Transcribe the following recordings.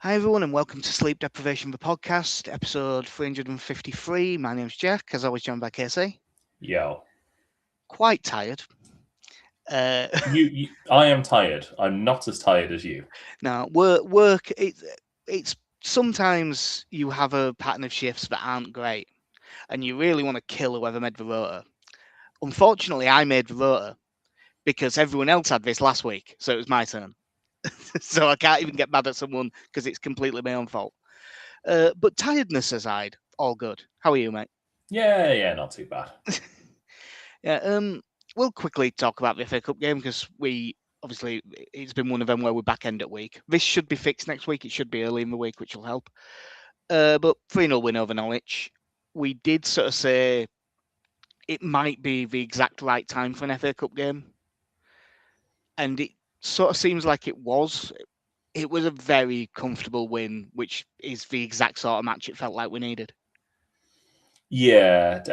Hi, everyone, and welcome to Sleep Deprivation, the podcast, episode 353. My name's Jack, as always, joined by Casey. Yo, Quite tired. Uh, I am tired. I'm not as tired as you. now, work. It's sometimes you have a pattern of shifts that aren't great, and you really want to kill whoever made the rota. Unfortunately, I made the rota because everyone else had this last week, so it was my turn. So I can't even get mad at someone because it's completely my own fault. But tiredness aside, all good. How are you, mate? Yeah, not too bad. Yeah, we'll quickly talk about the FA Cup game because obviously it's been one of them where we're back end at week. This should be fixed next week. It should be early in the week, which will help. But 3-0 win over Norwich. We did sort of say it might be the exact right time for an FA Cup game, and it sort of seems like it was. It was a very comfortable win, which is the exact sort of match it felt like we needed. Yeah,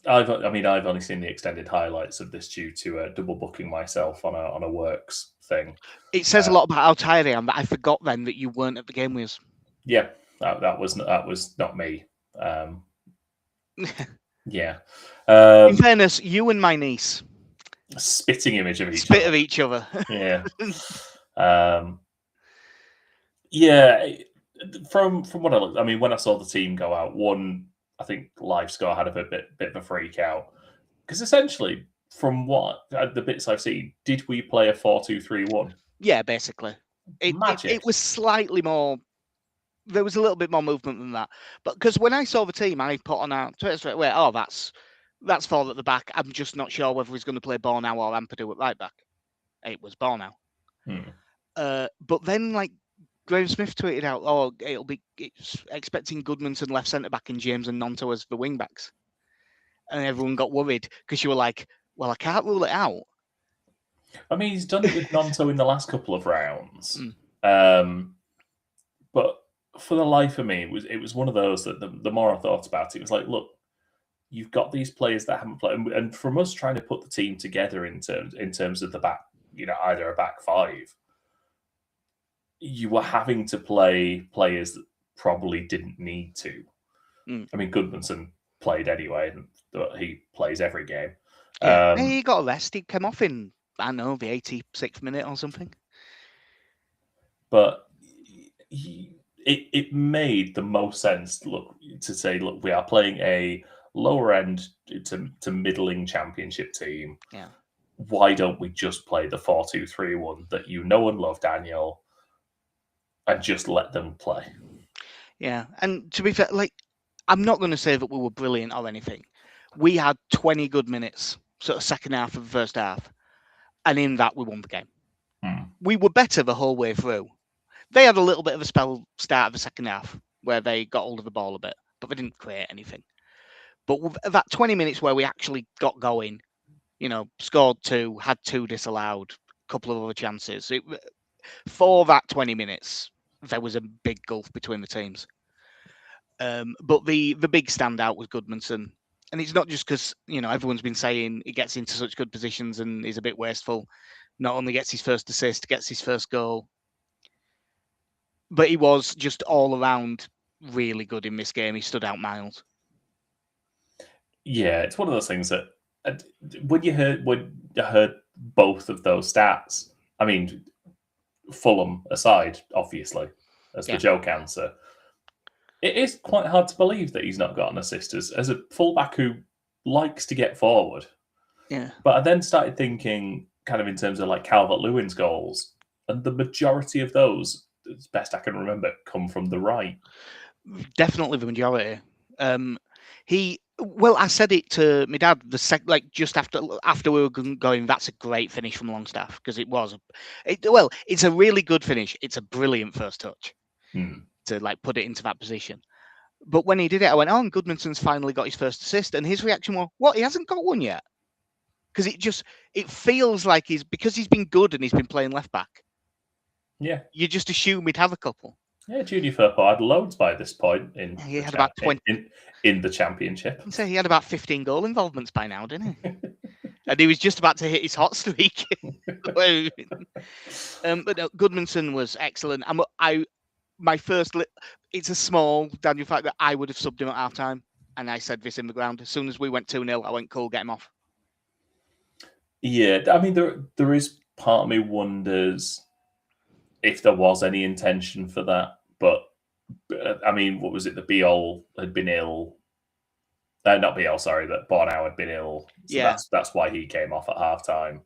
I've only seen the extended highlights of this due to double booking myself on a works thing. It says a lot about how tired I am that I forgot then that you weren't at the game with us. Yeah, that was not me. Yeah, In fairness, you and my niece spitting image of each spit other. of each other. Yeah, yeah. From what I looked, I mean, when I saw the team go out, I think live score had a bit of a freak out because essentially, from what the bits I've seen, did we play a 4-2-3-1? Yeah, basically. Magic. It was slightly more. There was a little bit more movement than that, but because when I saw the team, I put on our Twitter straight away. Oh, that's Ford at the back. I'm just not sure whether he's going to play Bornow or Ampadu at right back. It was Bornow. But then, like, Graham Smith tweeted out, "Oh, it's expecting Goodmanson left centre back and James and Nonto as the wing backs," and everyone got worried because you were like, "Well, I can't rule it out." I mean, he's done it with Nonto in the last couple of rounds, but for the life of me, it was one of those that the more I thought about it, it was like, look, you've got these players that haven't played, and from us trying to put the team together in terms of the back, either a back five, you were having to play players that probably didn't need to. I mean, Goodmanson played anyway, and he plays every game. Yeah, he got a rest. He came off in, I don't know, the 86th minute or something. But it made the most sense to say, look, we are playing a lower end to middling championship team. Yeah. Why don't we just play the 4-2-3-1 that you know and love, Daniel, and just let them play? Yeah, and to be fair, like, I'm not going to say that we were brilliant or anything. We had 20 good minutes, sort of second half of the first half, and in that we won the game. We were better the whole way through. They had a little bit of a spell start of the second half where they got hold of the ball a bit, but they didn't create anything. But with that 20 minutes where we actually got going, scored 2, had 2 disallowed, a couple of other chances. For that 20 minutes, there was a big gulf between the teams. But the big standout was Goodmanson. And it's not just because, everyone's been saying he gets into such good positions and is a bit wasteful. Not only gets his first assist, gets his first goal, but he was just all around really good in this game. He stood out miles. Yeah, it's one of those things that when you heard both of those stats, I mean, Fulham aside, obviously, as the joke answer, it is quite hard to believe that he's not got an assist as a fullback who likes to get forward. Yeah. But I then started thinking, kind of in terms of like Calvert-Lewin's goals, and the majority of those, as best I can remember, come from the right. Definitely the majority. I said it to my dad just after we were going. That's a great finish from Longstaff because it was. It's a really good finish. It's a brilliant first touch to put it into that position. But when he did it, I went, "Oh, and Goodmanson's finally got his first assist," and his reaction was, "What? He hasn't got one yet?" Because it feels like because he's been good and he's been playing left back. Yeah, you just assume he'd have a couple. Yeah, Junior Firpo had loads by this point he had about 20 in the championship. So he had about 15 goal involvements by now, didn't he? And he was just about to hit his hot streak. But no, Goodmanson was excellent. my first, it's a small Daniel fact that I would have subbed him at halftime, and I said this in the ground. As soon as we went 2-0, I went, cool, get him off. Yeah, I mean, there is part of me wonders if there was any intention for that, but I mean, what was it? The Biol had been ill. Not Biol, sorry, that Bornau had been ill, so Yeah. that's why he came off at halftime.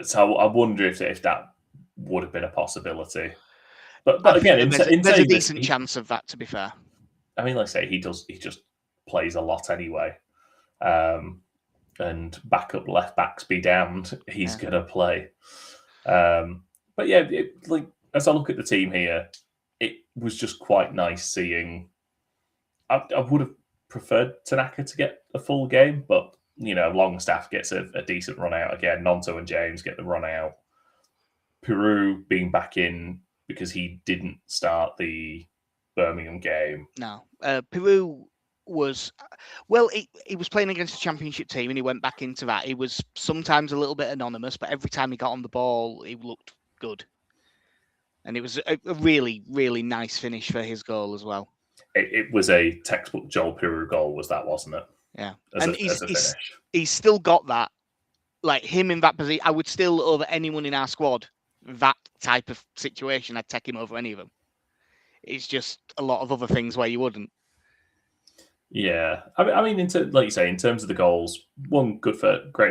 So I wonder if that would have been a possibility. But again, there's a decent chance of that. To be fair, I mean, like I say, he just plays a lot anyway. And backup left backs be damned, he's gonna play. But yeah, like as I look at the team here, it was just quite nice seeing. I would have preferred Tanaka to get a full game, but Longstaff gets a decent run out again. Nonto and James get the run out. Peru being back in because he didn't start the Birmingham game. No, Peru was he was playing against a championship team, and he went back into that. He was sometimes a little bit anonymous, but every time he got on the ball, he looked good. And it was a really, really nice finish for his goal as well. It was a textbook Joel Peru goal, wasn't it? Yeah. And he's still got that. Like him in that position, I would still, over anyone in our squad, that type of situation, I'd take him over any of them. It's just a lot of other things where you wouldn't. Yeah. I mean, like you say, in terms of the goals, one great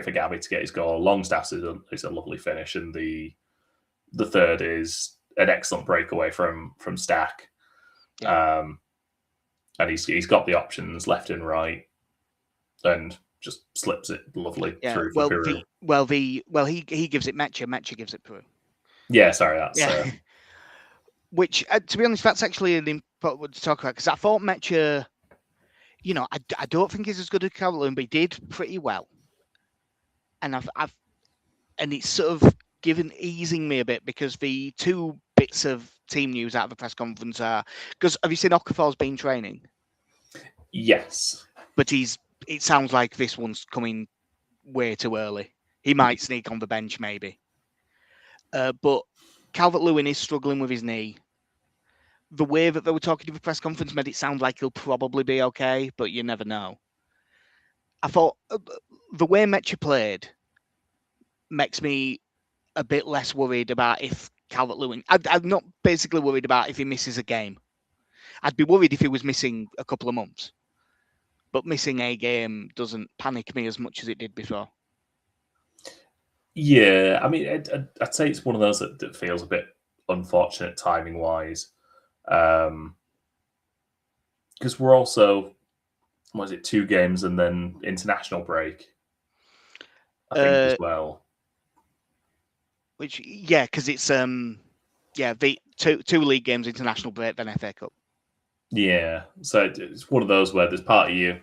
for Gabby to get his goal. Longstaff's is a lovely finish, and the third is an excellent breakaway from Stack. Yeah. And he's got the options left and right, and just slips it lovely through for Peru. He gives it Mecha. Mecha gives it Peru. Yeah, sorry, that's which, to be honest, that's actually an important one to talk about, because I thought Mecha, I don't think he's as good as Calvert-Lewin, but he did pretty well, and and it's sort of easing me a bit, because the two bits of team news out of the press conference are, because have you seen Okafor's been training? Yes. But it sounds like this one's coming way too early. He might sneak on the bench maybe. But Calvert-Lewin is struggling with his knee. The way that they were talking to the press conference made it sound like he'll probably be okay, but you never know. I thought the way Mecha played makes me a bit less worried about if Calvert-Lewin... I'm not basically worried about if he misses a game. I'd be worried if he was missing a couple of months. But missing a game doesn't panic me as much as it did before. Yeah, I mean, I'd say it's one of those that feels a bit unfortunate timing-wise. Because we're also, 2 games and then international break, I think, as well. Because it's the two league games, international break, then FA Cup. Yeah, so it's one of those where there's part of you,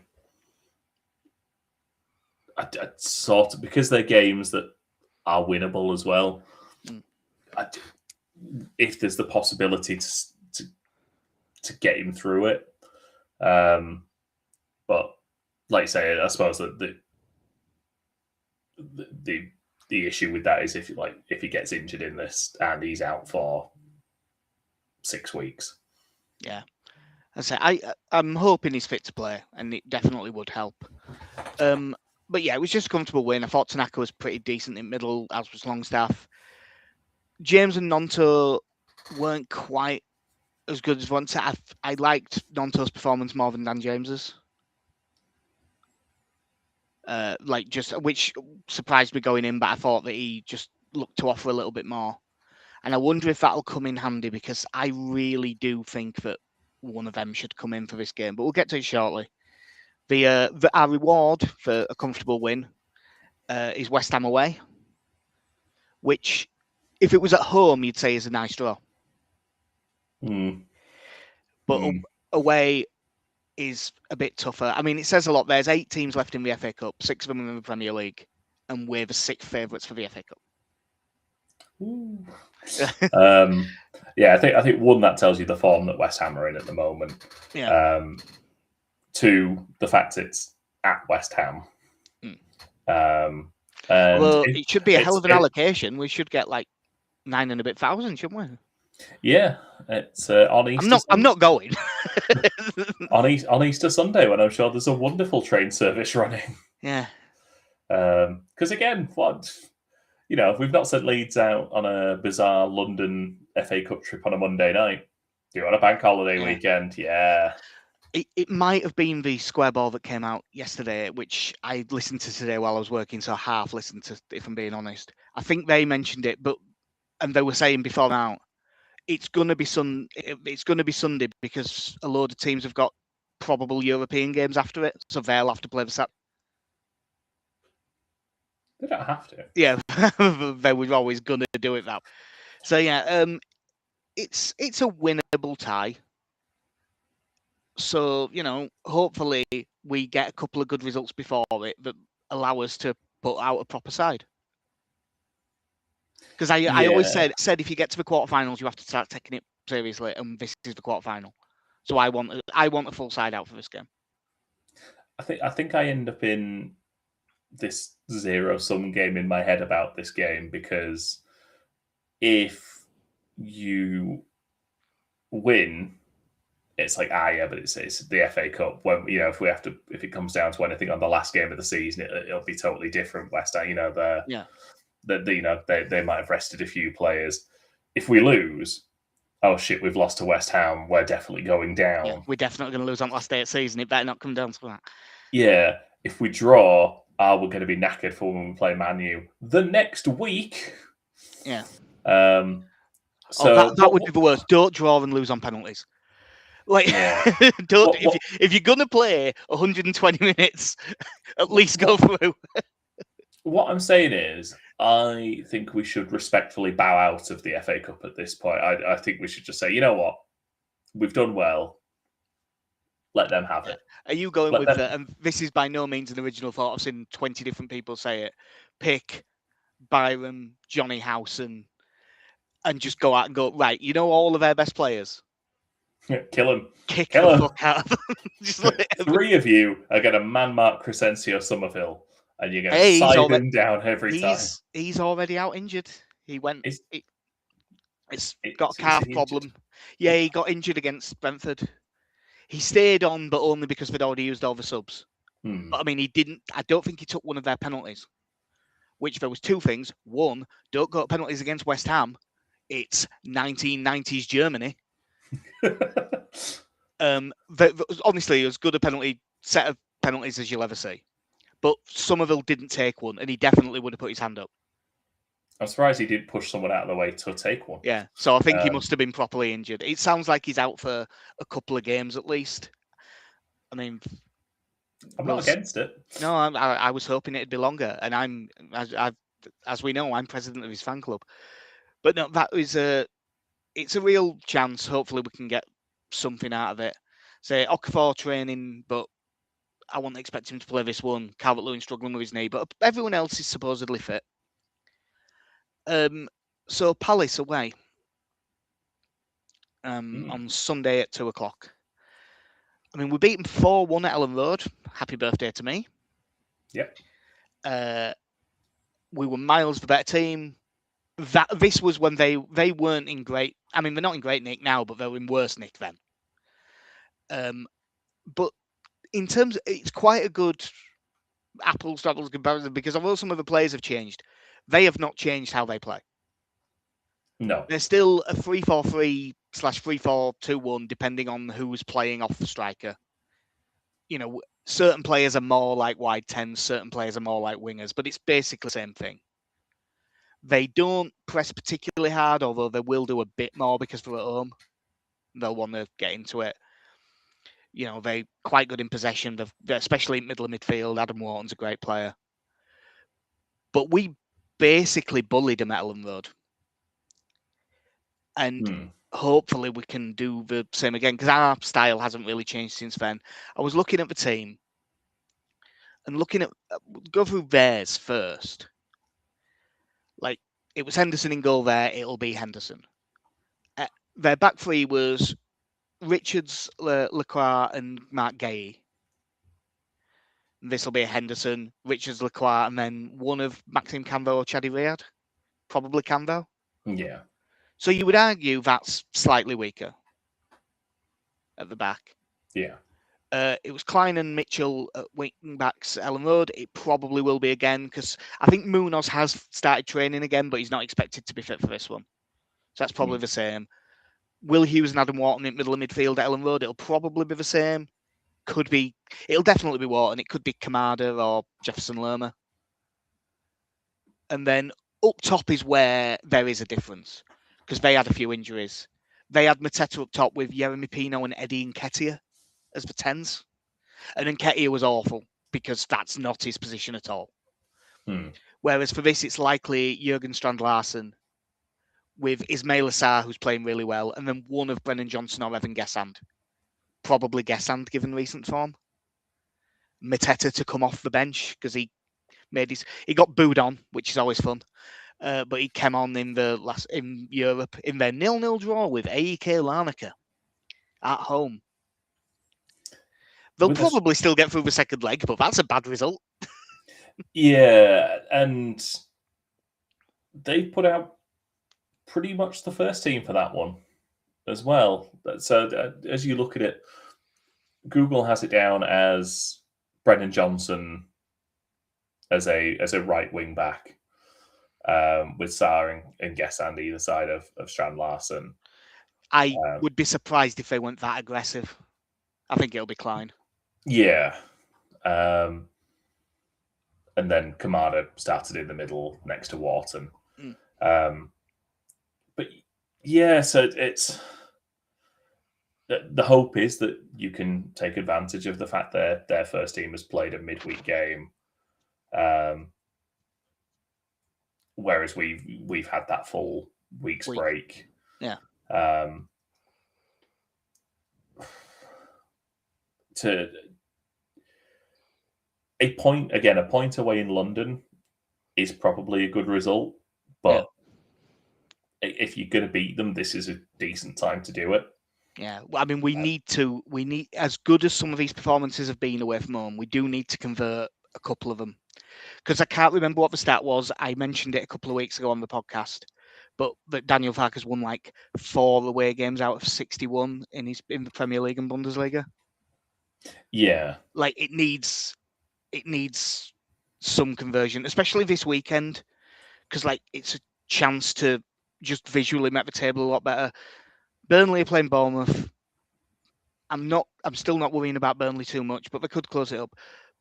sort of, because they're games that are winnable as well. If there's the possibility to get him through it, but like I say, I suppose that the issue with that is if he gets injured in this and he's out for 6 weeks. Yeah. I'm hoping he's fit to play, and it definitely would help. But yeah, it was just a comfortable win. I thought Tanaka was pretty decent in middle, as was Longstaff. James and Nonto weren't quite as good as once. I liked Nonto's performance more than Dan James's. Which surprised me going in, but I thought that he just looked to offer a little bit more. And I wonder if that'll come in handy, because I really do think that one of them should come in for this game, but we'll get to it shortly. Our reward for a comfortable win is West Ham away, which, if it was at home, you'd say is a nice draw. But away is a bit tougher. I mean, it says a lot. There's 8 teams left in the FA Cup, 6 of them in the Premier League, and we're the 6th favourites for the FA Cup. Yeah, I think one, that tells you the form that West Ham are in at the moment. Yeah. 2, the fact it's at West Ham. And it should be a hell of an allocation. We should get 9 and a bit thousand, shouldn't we? Yeah, it's on Easter. I'm not going. on Easter Sunday, when I'm sure there's a wonderful train service running. Yeah. Because again, we've not sent Leeds out on a bizarre London FA Cup trip on a Monday night. Do you want a bank holiday weekend? Yeah. It might have been the square ball that came out yesterday, which I listened to today while I was working, so I half listened to, if I'm being honest. I think they mentioned it, and they were saying before now, it's gonna be Sunday because a load of teams have got probable European games after it, so they'll have to play the Saturday. They don't have to. Yeah, they were always gonna do it that. So yeah, it's a winnable tie. So hopefully we get a couple of good results before it that allow us to put out a proper side. Because I always said if you get to the quarterfinals, you have to start taking it seriously, and this is the quarterfinal. So I want a full side out for this game. I think I end up in this zero-sum game in my head about this game, because if you win, it's like, but it's the FA Cup. When if it comes down to anything on the last game of the season, it'll be totally different. West Ham, they might have rested a few players. If we lose, oh shit, we've lost to West Ham, we're definitely going down. Yeah, we're definitely going to lose on the last day of the season. It better not come down to that. Yeah, if we draw, we're going to be knackered for when we play Man U the next week. Yeah. So that would be the worst. Don't draw and lose on penalties. Like, don't. If you're gonna play 120 minutes, at least go through. What I'm saying is, I think we should respectfully bow out of the FA Cup at this point. I think we should just say, you know what, we've done well. Let them have it. Are you going with that? And this is by no means an original thought. I've seen 20 different people say it. Pick Byron, Johnny House, and just go out and go, right, all of our best players. Kill him. Kick the fuck out of them. Just three of you are going to man-mark Crescencio Somerville, and you're going to side him down every time. He's already out injured. He went... It's got a calf problem. Injured? Yeah, he got injured against Brentford. He stayed on, but only because they'd already used all the subs. But I mean, he didn't... I don't think he took one of their penalties. Which there was two things. One, don't go to penalties against West Ham. It's 1990s Germany. Honestly, as good a set of penalties as you'll ever see. But Somerville didn't take one, and he definitely would have put his hand up. I'm surprised he did push someone out of the way to take one. Yeah, so I think he must have been properly injured. It sounds like he's out for a couple of games at least. I mean, I'm not against it. No, I was hoping it'd be longer, and as we know, I'm president of his fan club. But no, it's a real chance. Hopefully, we can get something out of it. Say Okafor training, but I wouldn't expect him to play this one. Calvert-Lewin struggling with his knee, but everyone else is supposedly fit. So Palace away on Sunday at 2:00. I mean, we beat them 4-1 at Ellen Road. Happy birthday to me. Yep. We were miles the better team. This was when they weren't in great... I mean, they're not in great nick now, but they were in worse nick then. But in terms... It's quite a good apples to apples comparison, because although some of the players have changed, they have not changed how they play. No. They're still a 3-4-3/3-4-2-1, depending on who's playing off the striker. Certain players are more like wide 10s, certain players are more like wingers, but it's basically the same thing. They don't press particularly hard, although they will do a bit more because they're at home. They'll want to get into it. They're quite good in possession, they're especially in middle of midfield. Adam Wharton's a great player. But we basically bullied them at Ellen Road. And hopefully we can do the same again, because our style hasn't really changed since then. I was looking at the team and go through theirs first. Like, it was Henderson in goal there, it'll be Henderson. Their back three was Richards, Lacroix, and Mark Gay. This will be a Henderson, Richards, Lacroix, and then one of Maxime Canvo or Chadi Riyad. Probably Canvo. Yeah. So you would argue that's slightly weaker at the back. Yeah. It was Klein and Mitchell at wing backs at Ellen Road. It probably will be again because I think Munoz has started training again, but he's not expected to be fit for this one. So that's probably the same. Will Hughes and Adam Wharton in middle of midfield at Ellen Road? It'll probably be the same. It'll definitely be Wharton. It could be Kamada or Jefferson Lerma. And then up top is where there is a difference because they had a few injuries. They had Mateta up top with Jeremy Pino and Eddie Nketiah as the 10s. And Nketiah was awful because that's not his position at all. Whereas for this, it's likely Jurgen Strand-Larsen with Ismail Assar, who's playing really well, and then one of Brennan Johnson or Evan Gessand. Probably Gessand, given recent form. Mateta to come off the bench because he got booed on, which is always fun. But he came on in Europe in their 0-0 draw with AEK Larnaca at home. They'll probably still get through the second leg, but that's a bad result. Yeah, and they put out pretty much the first team for that one as well. So as you look at it, Google has it down as Brendan Johnson as a right wing back, with Sarr and Gessand either side of Strand-Larsen. I would be surprised if they weren't that aggressive. I think it'll be Klein. Yeah. And then Kamada started in the middle next to Wharton. But yeah, so it's the hope is that you can take advantage of the fact that their first team has played a midweek game, whereas we've had that full week's break. Yeah. To a point away in London is probably a good result, but if you're going to beat them, this is a decent time to do it. Yeah, I mean, we need as good as some of these performances have been away from home, we do need to convert a couple of them. Because I can't remember what the stat was. I mentioned it a couple of weeks ago on the podcast, but that Daniel Farke's won like 4 away games out of 61 in the Premier League and Bundesliga. Yeah, like it needs some conversion, especially this weekend, because like it's a chance to just visually make the table a lot better. Burnley are playing Bournemouth. I'm still not worrying about Burnley too much, but they could close it up.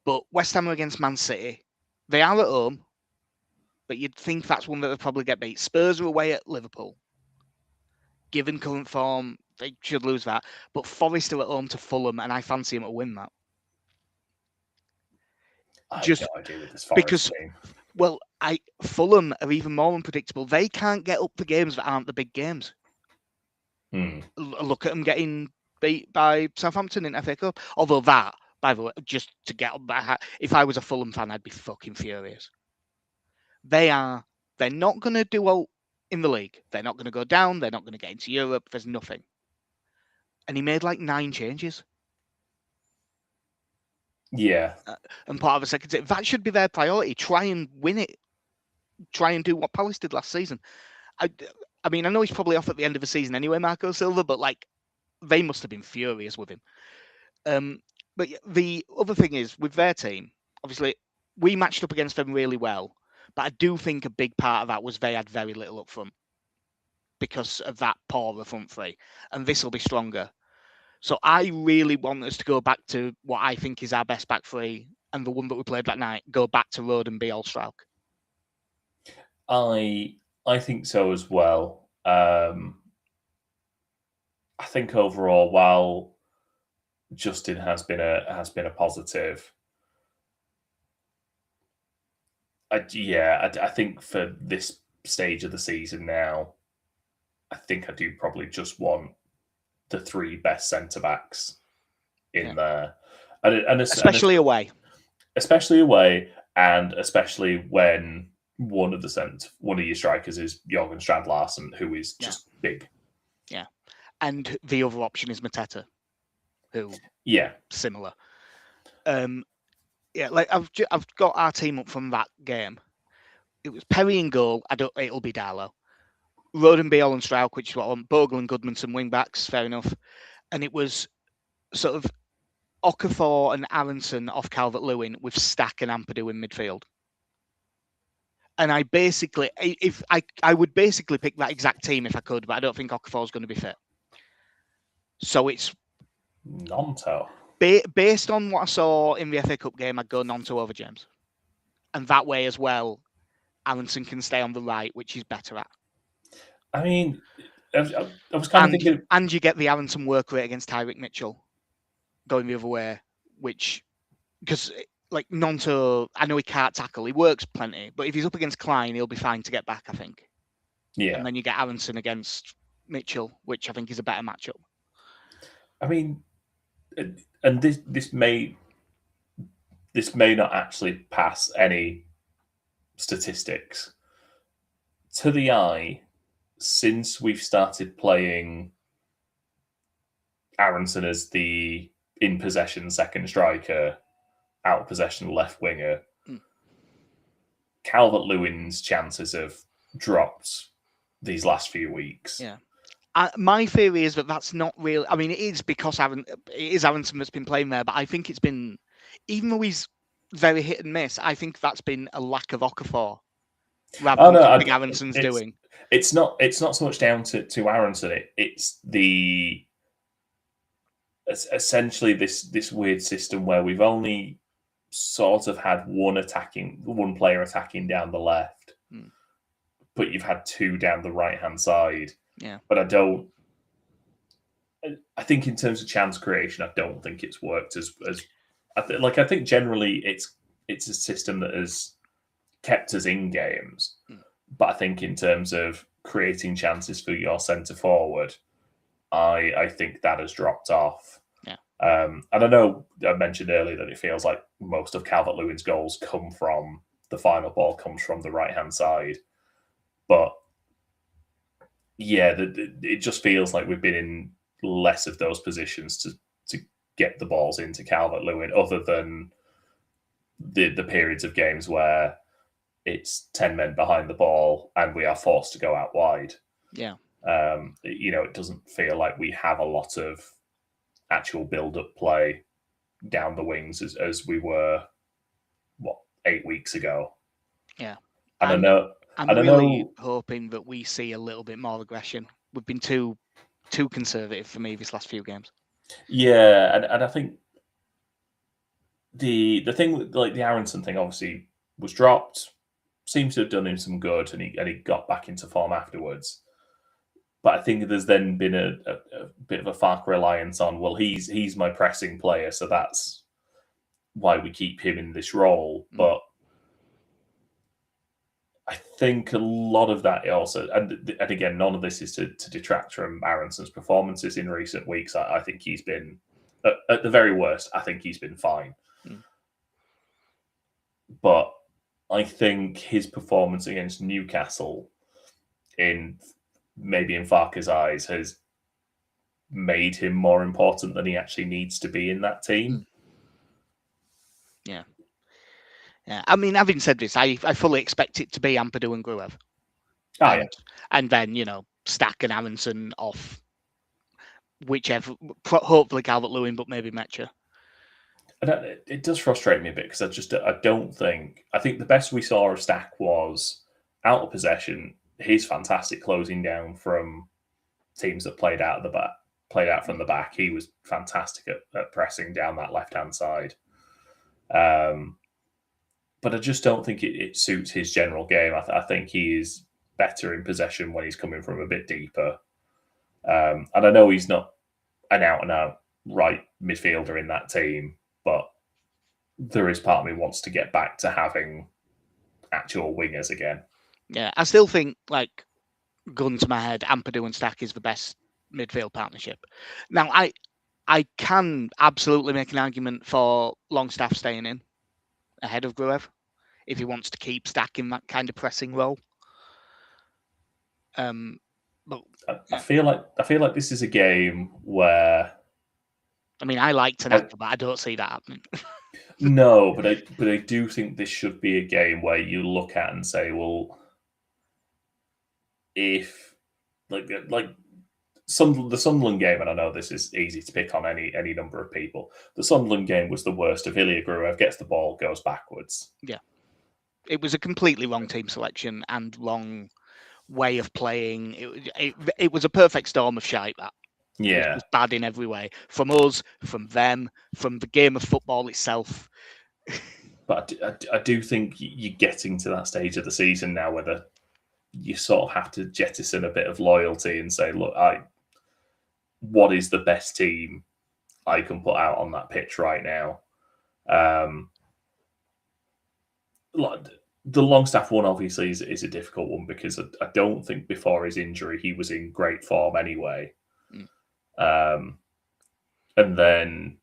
But West Ham are against Man City. They are at home, but you'd think that's one that they'll probably get beat. Spurs are away at Liverpool. Given current form, they should lose that. But Forest are at home to Fulham, and I fancy them to win that. I have no idea with this Forest game. Well, Fulham are even more unpredictable. They can't get up the games that aren't the big games. Look at them getting beat by Southampton in FA Cup. Although that, by the way, just to get up that, if I was a Fulham fan, I'd be fucking furious. They're not going to do well in the league. They're not going to go down. They're not going to get into Europe. There's nothing. And he made like 9 changes. Yeah. And part of the second team, that should be their priority. Try and win it. Try and do what Palace did last season. I mean, I know he's probably off at the end of the season anyway, Marco Silva, but like they must have been furious with him. But the other thing is with their team, obviously we matched up against them really well, but I do think a big part of that was they had very little up front because of that poorer front three, and this will be stronger. So I really want us to go back to what I think is our best back three, and the one that we played that night, go back to Road and be All-Strauk. I think so as well. I think overall, while Justin has been a positive, I think for this stage of the season now, I think I do probably just want the 3 best centre backs in there, and especially away, and especially when one of your strikers is Jurgen Strand-Larsen, who is just big. Yeah, and the other option is Mateta, who similar. Like I've got our team up from that game. It was Perry in goal. It'll be Darlow. Roden, Beale and Strauch, which is what I want, Bogle and Goodmanson wing backs, fair enough. And it was sort of Okafor and Aronson off Calvert-Lewin with Stack and Ampadu in midfield. And I basically, I would basically pick that exact team if I could, but I don't think Okafor's going to be fit. So it's Nonto. Based on what I saw in the FA Cup game, I'd go Nonto over James. And that way as well, Aronson can stay on the right, which he's better at. I mean, I was kind of thinking... And you get the Aronson work rate against Tyrick Mitchell going the other way, which... Because, like, Nonto, I know he can't tackle. He works plenty. But if he's up against Klein, he'll be fine to get back, I think. Yeah. And then you get Aronson against Mitchell, which I think is a better matchup. I mean... And this may not actually pass any statistics. To the eye, since we've started playing Aronson as the in-possession second striker, out-of-possession left winger, Calvert-Lewin's chances have dropped these last few weeks. Yeah. My theory is that that's not real. I mean, it is because it is Aronson that's been playing there, but I think it's been, even though he's very hit and miss, I think that's been a lack of Okafor rather than something Aronson's doing. It's not so much down to Aronson. It's essentially this weird system where we've only sort of had one player attacking down the left, but you've had two down the right-hand side. Yeah. But I think in terms of chance creation, I don't think it's worked as I think generally it's a system that has kept us in games. But I think in terms of creating chances for your centre forward, I think that has dropped off. Yeah. And I know I mentioned earlier that it feels like most of Calvert-Lewin's goals come from the final ball comes from the right-hand side. But yeah, it just feels like we've been in less of those positions to get the balls into Calvert-Lewin, other than the periods of games where it's 10 men behind the ball and we are forced to go out wide. Yeah. It doesn't feel like we have a lot of actual build-up play down the wings as we were, 8 weeks ago. Yeah. And I'm really hoping that we see a little bit more aggression. We've been too conservative for me this last few games. Yeah, and I think the thing, like the Aronson thing, obviously was dropped. Seems to have done him some good, and he got back into form afterwards. But I think there's then been a bit of a Fark reliance on, well, he's my pressing player, so that's why we keep him in this role. But I think a lot of that also, and again, none of this is to detract from Aronson's performances in recent weeks. I think he's been, at the very worst, I think he's been fine. But I think his performance against Newcastle, maybe in Farke's eyes, has made him more important than he actually needs to be in that team. Yeah. Yeah. I mean, having said this, I fully expect it to be Ampadu and Gruev. And then, Stack and Aronson off whichever, hopefully Calvert-Lewin, but maybe Metcha. And it does frustrate me a bit because I think the best we saw of Stack was out of possession. He's fantastic closing down from teams that played out from the back. He was fantastic at pressing down that left-hand side. But I just don't think it suits his general game. I think he is better in possession when he's coming from a bit deeper. And I know he's not an out-and-out right midfielder in that team, but there is part of me wants to get back to having actual wingers again. Yeah, I still think, gun to my head, Ampadu and Stack is the best midfield partnership. Now, I can absolutely make an argument for Longstaff staying in ahead of Gruev if he wants to keep Stack in that kind of pressing role. But I feel like this is a game where, I mean, I like Tanaka, but I don't see that happening. No, but I do think this should be a game where you look at and say, well, if the Sunderland game, and I know this is easy to pick on any number of people. The Sunderland game was the worst. Avilia Gruev gets the ball, goes backwards. Yeah, it was a completely wrong team selection and wrong way of playing. It was a perfect storm of shite. That it was bad in every way, from us, from them, from the game of football itself. But I do think you're getting to that stage of the season now where you sort of have to jettison a bit of loyalty and say, look, what is the best team I can put out on that pitch right now? The Longstaff one obviously is a difficult one because I don't think before his injury he was in great form anyway. And then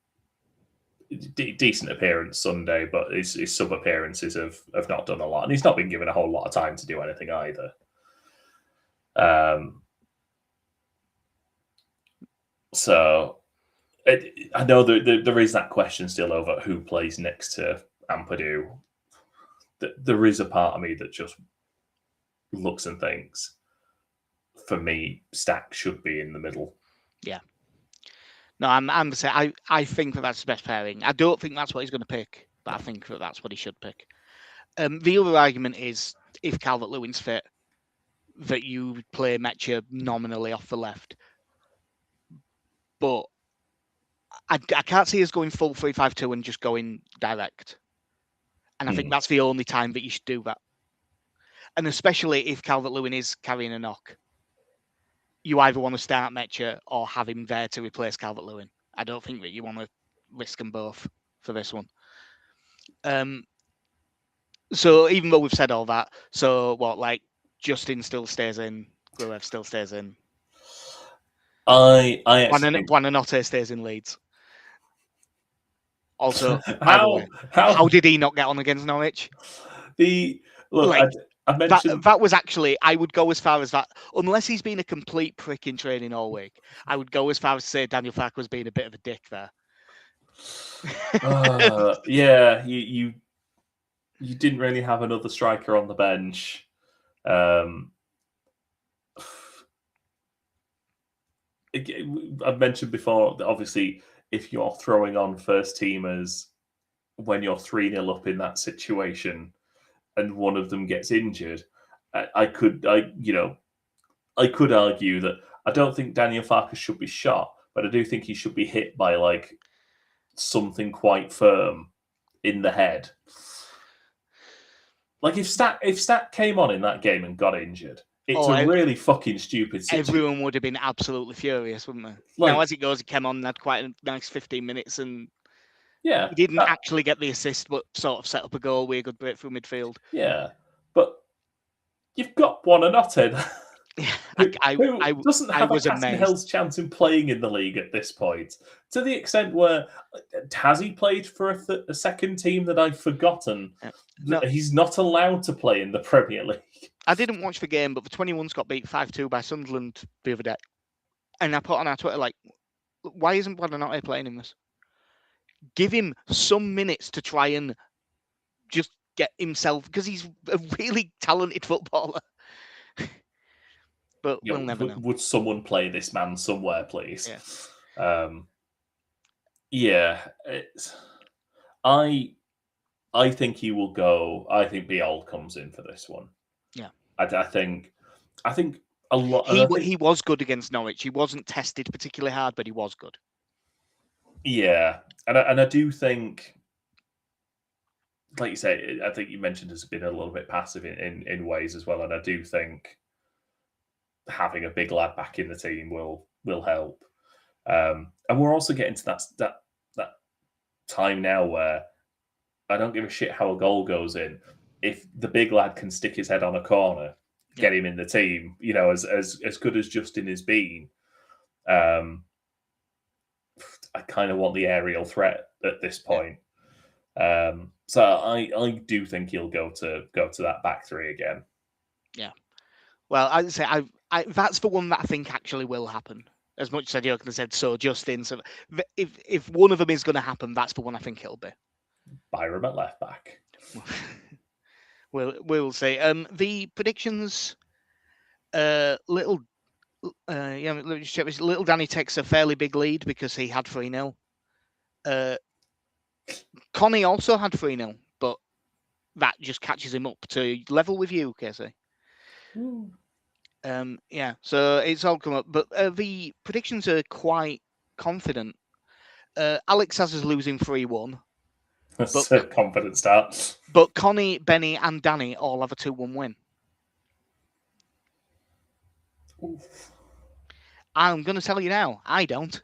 decent appearance Sunday, but his sub appearances have not done a lot, and he's not been given a whole lot of time to do anything either. So I know there is that question still over who plays next to Ampadu. There is a part of me that just looks and thinks, for me, Stack should be in the middle. Yeah. No, I'm saying I think that's the best pairing. I don't think that's what he's going to pick, but I think that's what he should pick. The other argument is if Calvert-Lewin's fit, that you play Metcha nominally off the left. But I can't see us going full 3-5-2 and just going direct. And I think that's the only time that you should do that. And especially if Calvert-Lewin is carrying a knock. You either want to start Metcha or have him there to replace Calvert-Lewin. I don't think that you want to risk them both for this one. So even though we've said all that, so what, like Justin still stays in, Gruev still stays in. Buonanotte stays in Leeds. Also, by the way, how did he not get on against Norwich? I mentioned that was actually, I would go as far as that, unless he's been a complete prick in training all week, I would go as far as to say Daniel Farke was being a bit of a dick there. Yeah, you didn't really have another striker on the bench. I've mentioned before that obviously if you're throwing on first teamers when you're 3-0 up in that situation and one of them gets injured, I could argue that I don't think Daniel Farke should be shot, but I do think he should be hit by like something quite firm in the head. Like if Stat came on in that game and got injured, it's a really fucking stupid situation. Everyone would have been absolutely furious, wouldn't they? Now, as it goes, he came on and had quite a nice 15 minutes and he didn't actually get the assist, but sort of set up a goal with a good break through midfield. Yeah, but you've got Buonanotte. I doesn't have a cat in hell's chance in playing in the league at this point. To the extent where, has he played for a second team that I've forgotten? No. He's not allowed to play in the Premier League. I didn't watch the game, but the 21s got beat 5-2 by Sunderland the other day. And I put on our Twitter, like, why isn't Buonanotte playing in this? Give him some minutes to try and just get himself, because he's a really talented footballer. But we'll never know. Would someone play this man somewhere, please? Yeah. I think he will go. I think Biol comes in for this one. Yeah. I think a lot. He was good against Norwich. He wasn't tested particularly hard, but he was good. Yeah, and I do think, like you say, I think you mentioned has been a little bit passive in ways as well, and I do think having a big lad back in the team will help. And we're also getting to that time now where I don't give a shit how a goal goes in. If the big lad can stick his head on a corner, get him in the team, as good as Justin has been. I kind of want the aerial threat at this point. So I do think he'll go to that back three again. Yeah. Well, I'd say that's the one that I think actually will happen. As much as I said so, Justin. So if one of them is going to happen, that's the one I think it'll be. Byram at left back. We'll see. The predictions, little Little Danny takes a fairly big lead because he had 3-0. Connie also had 3-0, but that just catches him up to level with you, Casey. So it's all come up, but the predictions are quite confident. Alex has us losing 3-1. That's a confident start. But Connie, Benny, and Danny all have a 2-1 win. Oof. I'm going to tell you now, I don't.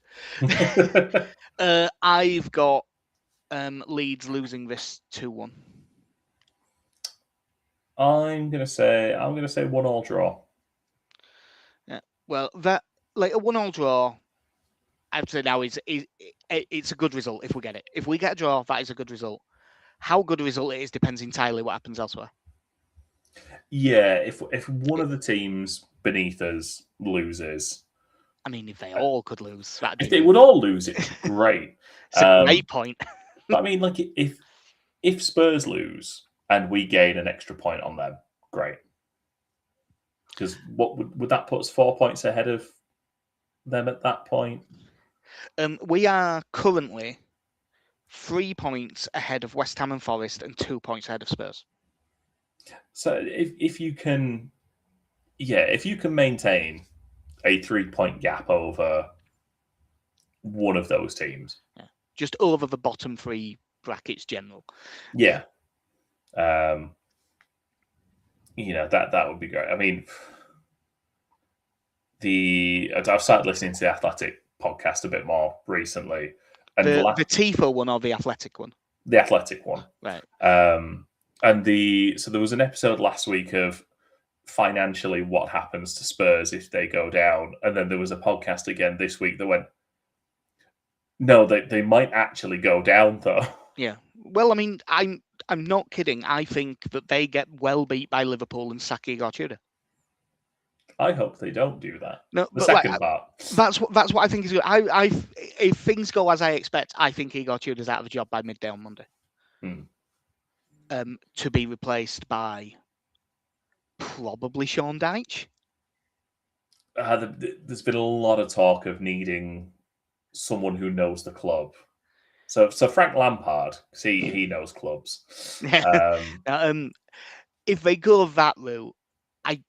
I've got Leeds losing this 2-1. I'm gonna say 1-1 draw. Yeah. Well, that like a 1-1 draw, I'd say now it's a good result if we get it. If we get a draw, that is a good result. How good a result it is depends entirely what happens elsewhere. Yeah, if one of the teams beneath us loses, I mean, if they all could lose, if they would all lose, it's great. It's a great point. But I mean, like if Spurs lose and we gain an extra point on them, great. Because what would that put us 4 points ahead of them at that point? We are currently 3 points ahead of West Ham and Forest and 2 points ahead of Spurs. So if you can maintain a 3-point gap over one of those teams, just over the bottom 3 brackets general. Yeah, that would be great. I mean, I've started listening to the Athletic podcast a bit more recently, and the Tifo one or the Athletic one? The Athletic one, right? So there was an episode last week of financially what happens to Spurs if they go down, and then there was a podcast again this week that went, no, they might actually go down though. Yeah. Well, I mean, I'm not kidding. I think that they get well beat by Liverpool and sack Igor Tudor. I hope they don't do that. No, the second part. That's what I think is good. If things go as I expect, I think Igor Tudor's out of the job by midday on Monday. To be replaced by probably Sean Dyche. There's been a lot of talk of needing someone who knows the club. So Frank Lampard, because he knows clubs. If they go that route, I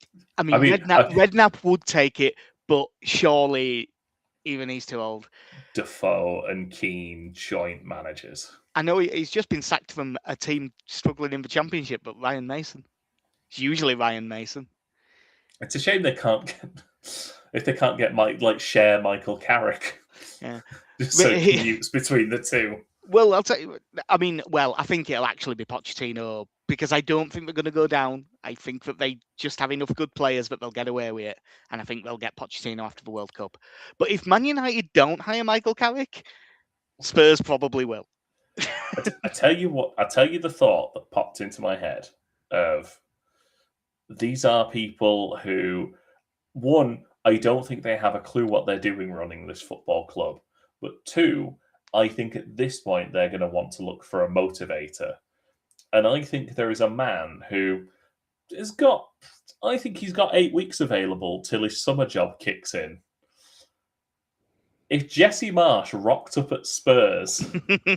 mean Redknapp would take it, but surely even he's too old. Defoe and Keane, joint managers. I know he's just been sacked from a team struggling in the Championship, but Ryan Mason. It's usually Ryan Mason. It's a shame they can't get share Michael Carrick. Yeah. So it commutes between the two. Well, I'll tell you. I think it'll actually be Pochettino because I don't think they're going to go down. I think that they just have enough good players that they'll get away with it, and I think they'll get Pochettino after the World Cup. But if Man United don't hire Michael Carrick, Spurs probably will. I tell you the thought that popped into my head of these are people who, one, I don't think they have a clue what they're doing running this football club, but two, I think at this point they're going to want to look for a motivator. And I think there is a man who he's got 8 weeks available till his summer job kicks in. If Jesse Marsh rocked up at Spurs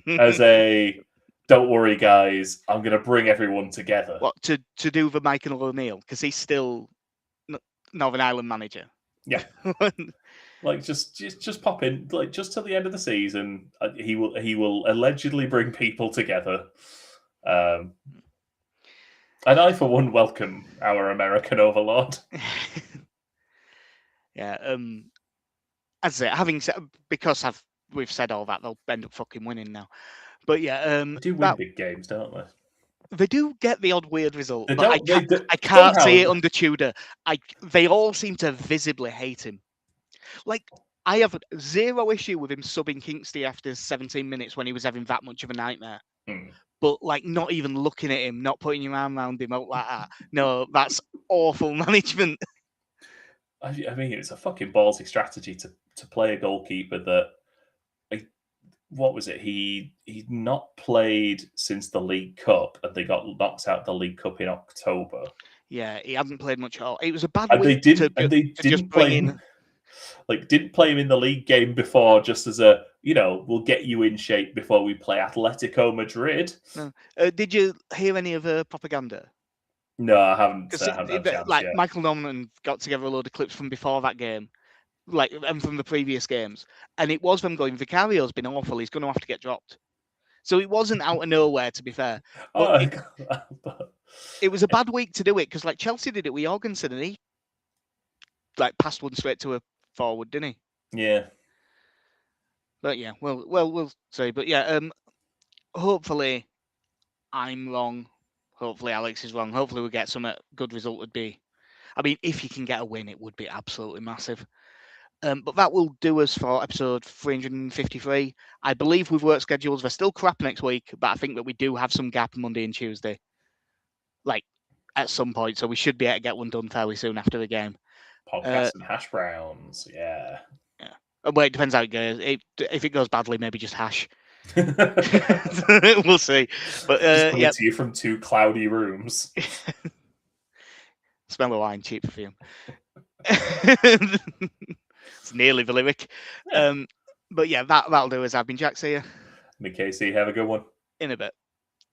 as a, don't worry guys, I'm going to bring everyone together. What, to do the Michael O'Neill? Because he's still Northern Ireland manager. Yeah. Like just pop in, like just till the end of the season. He will allegedly bring people together. And I, for one, welcome our American overlord. Yeah. As I say, having said, because we've said all that, they'll end up fucking winning now. But yeah, they do win big games, don't they? They do get the odd weird result. But I can't see it under Tudor. They all seem to visibly hate him. Like, I have zero issue with him subbing Kingsley after 17 minutes when he was having that much of a nightmare. But, like, not even looking at him, not putting your arm around him out like that. No, that's awful management. I mean, it's a fucking ballsy strategy to play a goalkeeper that... What was it? He'd not played since the League Cup, and they got knocked out the League Cup in October. Yeah, he hadn't played much at all. It was a bad and week they didn't just bring in Like, didn't play him in the league game before, just as a, we'll get you in shape before we play Atletico Madrid. No. Did you hear any of her propaganda? No, I haven't. Because Haven't had a chance like yet. Michael Norman got together a load of clips from before that game, like and from the previous games, and it was them going, Vicario's been awful. He's going to have to get dropped. So it wasn't out of nowhere, to be fair. But it was a bad week to do it because, like, Chelsea did it with Jorgensen, and he like passed one straight to a forward, didn't he? Yeah. But yeah, we'll see. But yeah, hopefully I'm wrong. Hopefully Alex is wrong. Hopefully we get some good result. Would be, I mean, if you can get a win, it would be absolutely massive. But that will do us for episode 353. I believe with work schedules, they're still crap next week, but I think that we do have some gap Monday and Tuesday, like at some point. So we should be able to get one done fairly soon after the game. Podcast and hash browns, yeah. Well, it depends how it goes. If it goes badly, maybe just hash. We'll see. But just to you from 2 cloudy rooms. Smell of wine, cheap perfume. It's nearly the lyric. Yeah. But yeah, that'll do us. I've been Jack. See you. Me, Casey. Have a good one. In a bit.